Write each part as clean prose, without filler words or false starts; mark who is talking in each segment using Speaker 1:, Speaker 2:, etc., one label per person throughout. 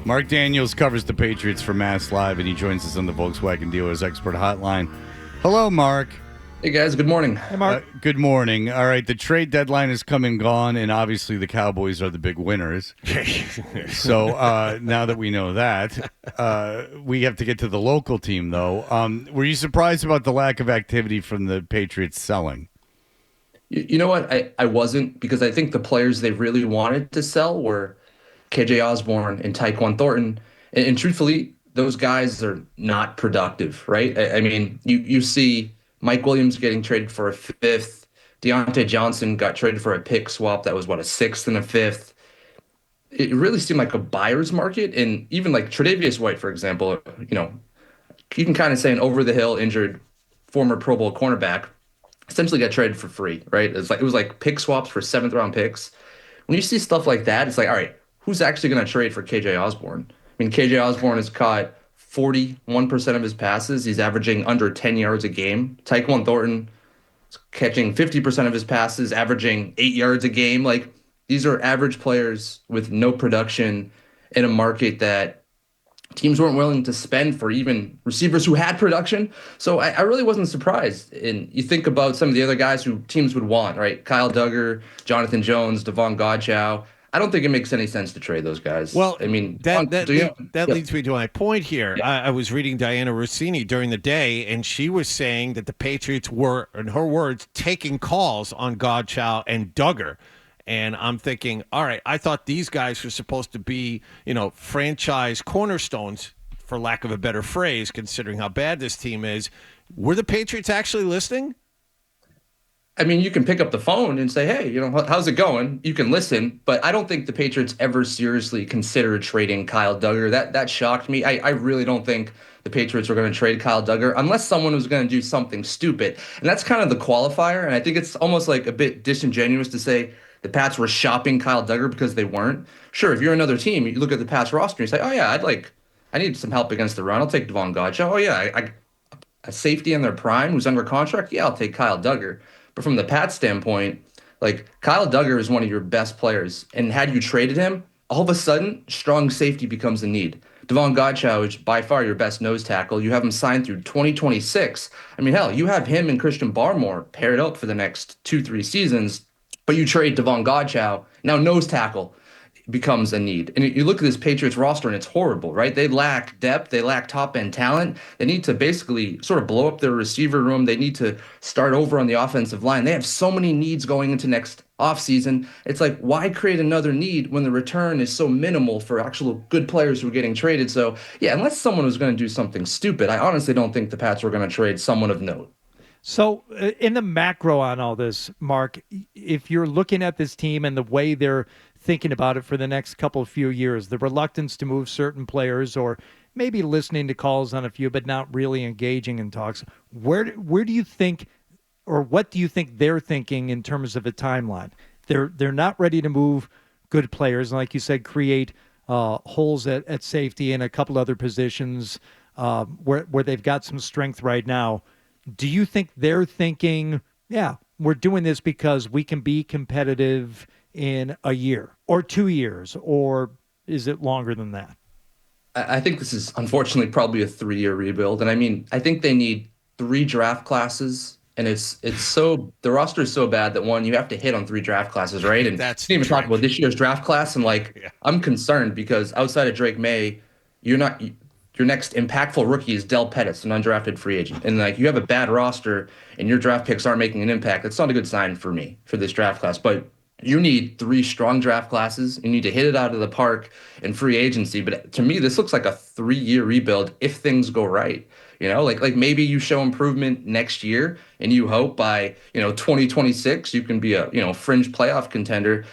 Speaker 1: Mark Daniels covers the Patriots for Mass Live, and he joins us on the Volkswagen Dealers Expert Hotline. Hello, Mark.
Speaker 2: Hey guys, good morning.
Speaker 3: Hey, Mark.
Speaker 1: Good morning. All right, the trade deadline has come and gone, and obviously the Cowboys are the big winners. So now that we know that, we have to get to the local team, though. Were you surprised about the lack of activity from the Patriots selling?
Speaker 2: You know what? I wasn't, because I think the players they really wanted to sell were KJ Osborne and Tyquan Thornton. And truthfully, those guys are not productive, right? I mean, you see Mike Williams getting traded for a fifth. Deontay Johnson got traded for a pick swap that was, what, a sixth and a fifth. It really seemed like a buyer's market. And even like Tre'Davious White, for example, you can kind of say an over-the-hill injured former Pro Bowl cornerback essentially got traded for free, right? It was like pick swaps for seventh round picks. When you see stuff like that, it's like, all right, who's actually going to trade for KJ Osborne? I mean, KJ Osborne has caught 41% of his passes. He's averaging under 10 yards a game. Tyquan Thornton is catching 50% of his passes, averaging 8 yards a game. Like, these are average players with no production in a market that teams weren't willing to spend for even receivers who had production. So I really wasn't surprised. And you think about some of the other guys who teams would want, right? Kyle Duggar, Jonathan Jones, Devon Godchow. I don't think it makes any sense to trade those guys.
Speaker 3: Well,
Speaker 2: I mean,
Speaker 3: that leads me to my point here.
Speaker 2: Yeah.
Speaker 3: I was reading Diana Rossini during the day, and she was saying that the Patriots were, in her words, taking calls on Godchow and Duggar. And I'm thinking, all right, I thought these guys were supposed to be, franchise cornerstones, for lack of a better phrase, considering how bad this team is. Were the Patriots actually listening?
Speaker 2: I mean, you can pick up the phone and say, hey, how's it going? You can listen, but I don't think the Patriots ever seriously considered trading Kyle Duggar. That shocked me. I really don't think the Patriots were going to trade Kyle Duggar unless someone was going to do something stupid. And that's kind of the qualifier. And I think it's almost like a bit disingenuous to say the Pats were shopping Kyle Duggar because they weren't. Sure, if you're another team, you look at the Pats roster and you say, oh, yeah, I need some help against the run. I'll take Devon Godchow. Oh, yeah, a safety in their prime who's under contract. Yeah, I'll take Kyle Duggar. But from the Pats standpoint, like, Kyle Duggar is one of your best players. And had you traded him, all of a sudden, strong safety becomes a need. Devon Godchow is by far your best nose tackle. You have him signed through 2026. I mean, hell, you have him and Christian Barmore paired up for the next 2-3 seasons. But you trade Devon Godchow, now nose tackle becomes a need. And you look at this Patriots roster and it's horrible, right? They lack depth. They lack top end talent. They need to basically sort of blow up their receiver room. They need to start over on the offensive line. They have so many needs going into next offseason. It's like, why create another need when the return is so minimal for actual good players who are getting traded? So yeah, unless someone was going to do something stupid, I honestly don't think the Pats were going to trade someone of note.
Speaker 4: So in the macro on all this, Mark, if you're looking at this team and the way they're thinking about it for the next few years, the reluctance to move certain players or maybe listening to calls on a few but not really engaging in talks, where do you think, or what do you think they're thinking in terms of a timeline? They're not ready to move good players, and like you said, create holes at safety and a couple other positions where they've got some strength right now. Do you think they're thinking, yeah, we're doing this because we can be competitive in a year or 2 years, or is it longer than that?
Speaker 2: I think this is unfortunately probably a 3-year rebuild. And I mean, I think they need 3 draft classes. And it's so, the roster is so bad that, one, you have to hit on 3 draft classes, right? And
Speaker 3: That's
Speaker 2: didn't even
Speaker 3: trick.
Speaker 2: talk about this year's draft class. And I'm concerned because outside of Drake May, your next impactful rookie is Del Pettis, an undrafted free agent. And you have a bad roster and your draft picks aren't making an impact. That's not a good sign for me for this draft class. But you need 3 strong draft classes. You need to hit it out of the park in free agency. But to me, this looks like a 3-year rebuild if things go right. Like maybe you show improvement next year and you hope by, 2026 you can be a, fringe playoff contender.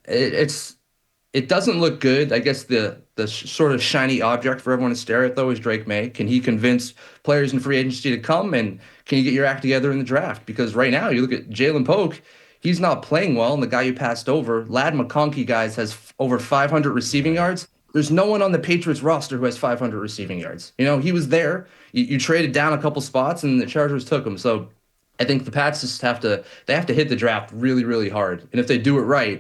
Speaker 2: It doesn't look good. I guess the sort of shiny object for everyone to stare at, though, is Drake May. Can he convince players in free agency to come, and can you get your act together in the draft? Because right now, you look at Jaylen Pouncey, he's not playing well, and the guy you passed over, Lad McConkey, guys, has over 500 receiving yards. There's no one on the Patriots roster who has 500 receiving yards. He was there. You traded down a couple spots, and the Chargers took him. So I think the Pats just have to hit the draft really, really hard. And if they do it right,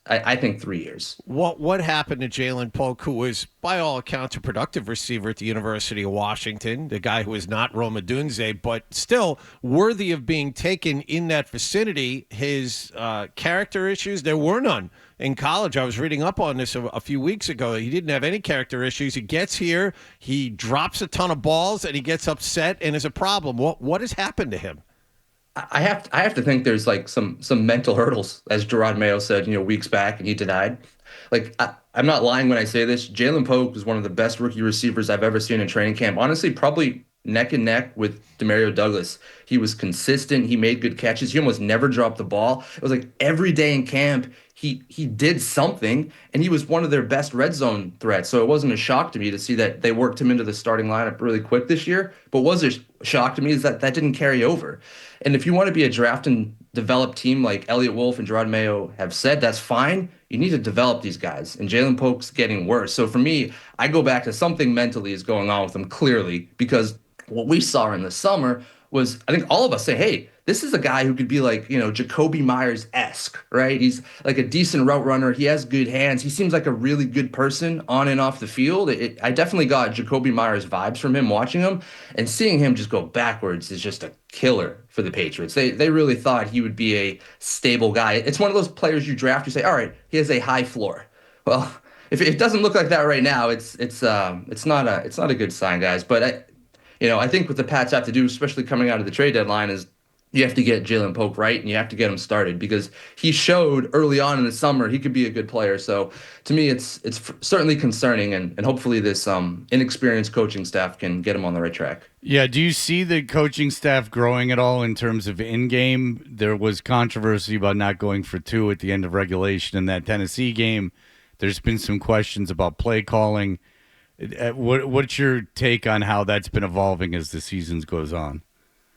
Speaker 2: I think 3 years.
Speaker 3: What happened to Jaylen Polk, who was, by all accounts, a productive receiver at the University of Washington, the guy who is not Rome Odunze, but still worthy of being taken in that vicinity? His character issues, there were none in college. I was reading up on this a few weeks ago. He didn't have any character issues. He gets here, he drops a ton of balls, and he gets upset and is a problem. What has happened to him?
Speaker 2: I have to think there's like some mental hurdles, as Gerard Mayo said, weeks back, and he denied. Like I'm not lying when I say this. Jaylen Polk was one of the best rookie receivers I've ever seen in training camp. Honestly, probably neck and neck with Demario Douglas. He was consistent. He made good catches. He almost never dropped the ball. It was like every day in camp, he did something, and he was one of their best red zone threats. So it wasn't a shock to me to see that they worked him into the starting lineup really quick this year. But what was a shock to me is that didn't carry over. And if you want to be a draft and develop team like Elliott Wolf and Gerard Mayo have said, that's fine. You need to develop these guys. And Jaylen Polk's getting worse. So for me, I go back to something mentally is going on with him clearly, because what we saw in the summer was, I think all of us say, hey, this is a guy who could be like, Jacoby Myers-esque, right? He's like a decent route runner. He has good hands. He seems like a really good person on and off the field. I definitely got Jacoby Myers vibes from him watching him, and seeing him just go backwards is just a killer for the Patriots. They really thought he would be a stable guy. It's one of those players you draft, you say, all right, he has a high floor. Well, if it doesn't look like that right now, it's not a good sign, guys. But I think what the Pats have to do, especially coming out of the trade deadline, is you have to get Jaylen Polk right, and you have to get him started, because he showed early on in the summer he could be a good player. So to me, it's certainly concerning, and hopefully this inexperienced coaching staff can get him on the right track.
Speaker 1: Yeah, do you see the coaching staff growing at all in terms of in-game? There was controversy about not going for 2 at the end of regulation in that Tennessee game. There's been some questions about play calling. What's your take on how that's been evolving as the season goes on?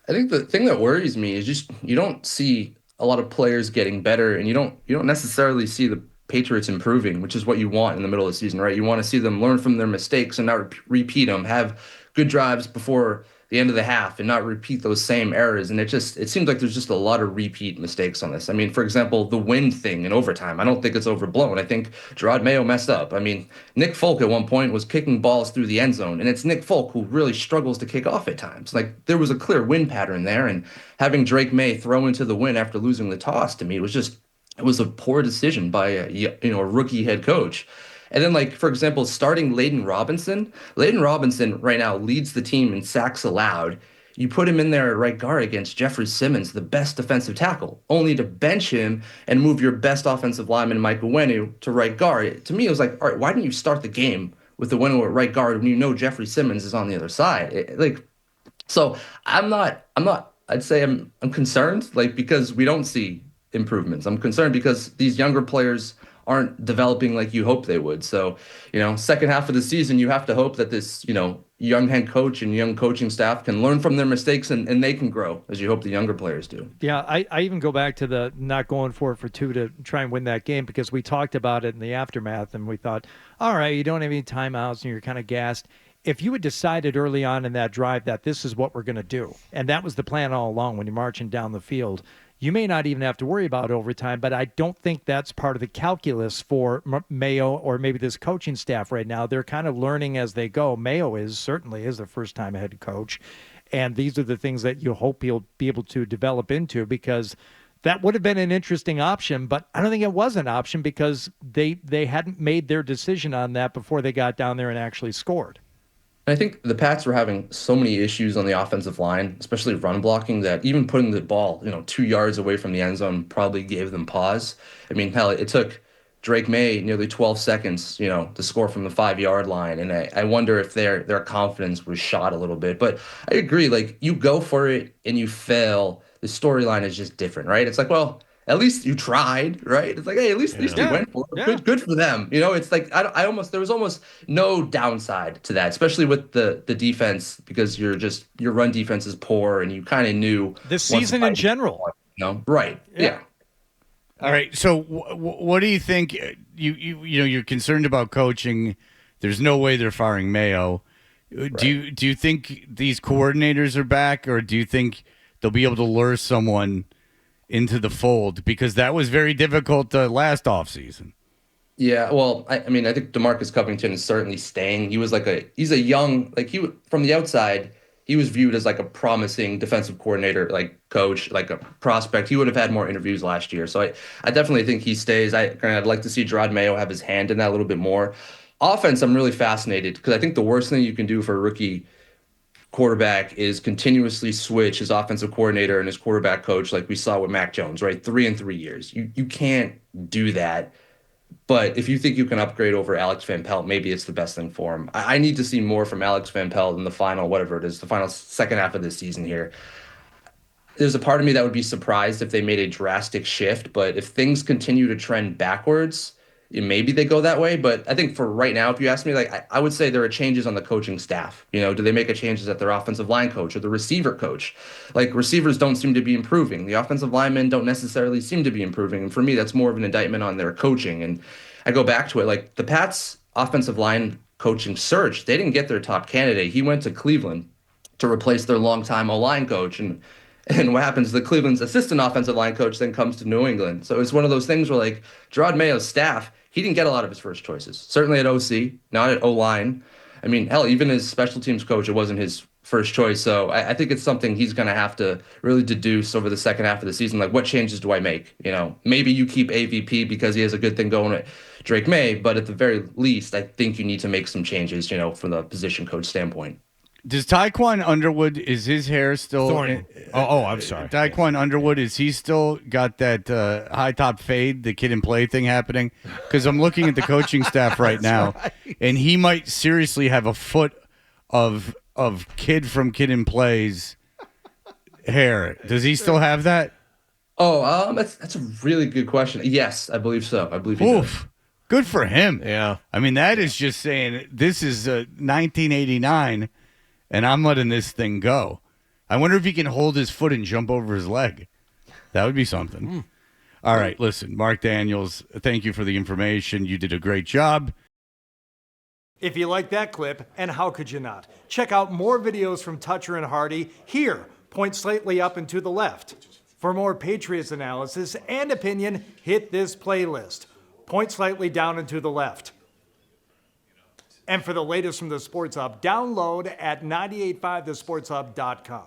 Speaker 2: I think the thing that worries me is just you don't see a lot of players getting better, and you don't necessarily see the Patriots improving, which is what you want in the middle of the season, right? You want to see them learn from their mistakes and not repeat them, have good drives before the end of the half and not repeat those same errors. And it seems like there's just a lot of repeat mistakes on this. I mean, for example, the wind thing in overtime, I don't think it's overblown. I think Gerard Mayo messed up. I mean, Nick Folk at one point was kicking balls through the end zone, and it's Nick Folk who really struggles to kick off at times. Like, there was a clear wind pattern there, and having Drake May throw into the wind after losing the toss, to me, it was a poor decision by a rookie head coach. And then, like, for example, starting Layden Robinson right now leads the team in sacks allowed. You put him in there at right guard against Jeffrey Simmons, the best defensive tackle, only to bench him and move your best offensive lineman, Mike Uwenu, to right guard. To me, it was like, all right, why didn't you start the game with Uwenu at right guard when you know Jeffrey Simmons is on the other side? So I'd say I'm concerned, like, because we don't see improvements. I'm concerned because these younger players aren't developing like you hope they would. So, second half of the season, you have to hope that this, young head coach and young coaching staff can learn from their mistakes and they can grow, as you hope the younger players do.
Speaker 4: Yeah, I even go back to the not going for it for 2 to try and win that game, because we talked about it in the aftermath, and we thought, all right, you don't have any timeouts and you're kind of gassed. If you had decided early on in that drive that this is what we're going to do, and that was the plan all along when you're marching down the field, you may not even have to worry about overtime, but I don't think that's part of the calculus for Mayo or maybe this coaching staff right now. They're kind of learning as they go. Mayo certainly is the first-time head coach, and these are the things that you hope he'll be able to develop into, because that would have been an interesting option, but I don't think it was an option because they hadn't made their decision on that before they got down there and actually scored.
Speaker 2: I think the Pats were having so many issues on the offensive line, especially run blocking, that even putting the ball, 2 yards away from the end zone probably gave them pause. I mean, hell, it took Drake May nearly 12 seconds, to score from the 5-yard line. And I wonder if their confidence was shot a little bit. But I agree, like, you go for it and you fail, the storyline is just different, right? It's like, well, at least you tried, right? It's like, hey, at least you went for it.
Speaker 4: Yeah.
Speaker 2: Good for them. It's like there was almost no downside to that, especially with the defense, because your run defense is poor, and you kind of knew
Speaker 4: this season in general.
Speaker 2: Right? Yeah.
Speaker 1: All right. So, what do you think? You're concerned about coaching. There's no way they're firing Mayo. Right. Do you think these coordinators are back, or do you think they'll be able to lure someone into the fold, because that was very difficult last offseason.
Speaker 2: Yeah, well, I mean, I think DeMarcus Covington is certainly staying. He's a young, from the outside, he was viewed as like a promising defensive coordinator, like coach, like a prospect. He would have had more interviews last year. So I definitely think he stays. I'd like to see Gerard Mayo have his hand in that a little bit more. Offense, I'm really fascinated because I think the worst thing you can do for a rookie quarterback is continuously switch his offensive coordinator and his quarterback coach, like we saw with Mac Jones, right? 3 in 3 years. You can't do that. But if you think you can upgrade over Alex Van Pelt, maybe it's the best thing for him. I need to see more from Alex Van Pelt in the final, whatever it is, the final second half of this season here. There's a part of me that would be surprised if they made a drastic shift, but if things continue to trend backwards, maybe they go that way. But I think for right now, if you ask me, like I would say there are changes on the coaching staff. You know, do they make a changes at their offensive line coach or the receiver coach? Like receivers don't seem to be improving. The offensive linemen don't necessarily seem to be improving. And for me, that's more of an indictment on their coaching. And I go back to it, like the Pats offensive line coaching search, they didn't get their top candidate. He went to Cleveland to replace their longtime O-line coach. And what happens? The Cleveland's assistant offensive line coach then comes to New England. So it's one of those things where, like, Gerard Mayo's staff, he didn't get a lot of his first choices. Certainly at OC, not at O-line. I mean, hell, even his special teams coach, it wasn't his first choice. So I think it's something he's going to have to really deduce over the second half of the season. Like, what changes do I make? You know, maybe you keep AVP because he has a good thing going with Drake May, but at the very least, I think you need to make some changes, you know, from the position coach standpoint.
Speaker 1: Does Taekwon Underwood, is his hair still?
Speaker 3: I'm sorry.
Speaker 1: Taekwon Underwood, is he still got that high top fade, the kid and play thing happening? Because I'm looking at the coaching staff right now, and he might seriously have a foot of kid from Kid and Play's hair. Does he still have that?
Speaker 2: Oh, that's a really good question. Yes, I believe so. I believe he does.
Speaker 1: Good for him.
Speaker 3: Yeah.
Speaker 1: I mean, that is just saying this is 1989. And I'm letting this thing go. I wonder if he can hold his foot and jump over his leg. That would be something. All right, listen, Mark Daniels, thank you for the information. You did a great job.
Speaker 5: If you like that clip, and how could you not? Check out more videos from Toucher and Hardy here. Point slightly up and to the left. For more Patriots analysis and opinion, hit this playlist. Point slightly down and to the left. And for the latest from the Sports Hub, download at 985thesportshub.com.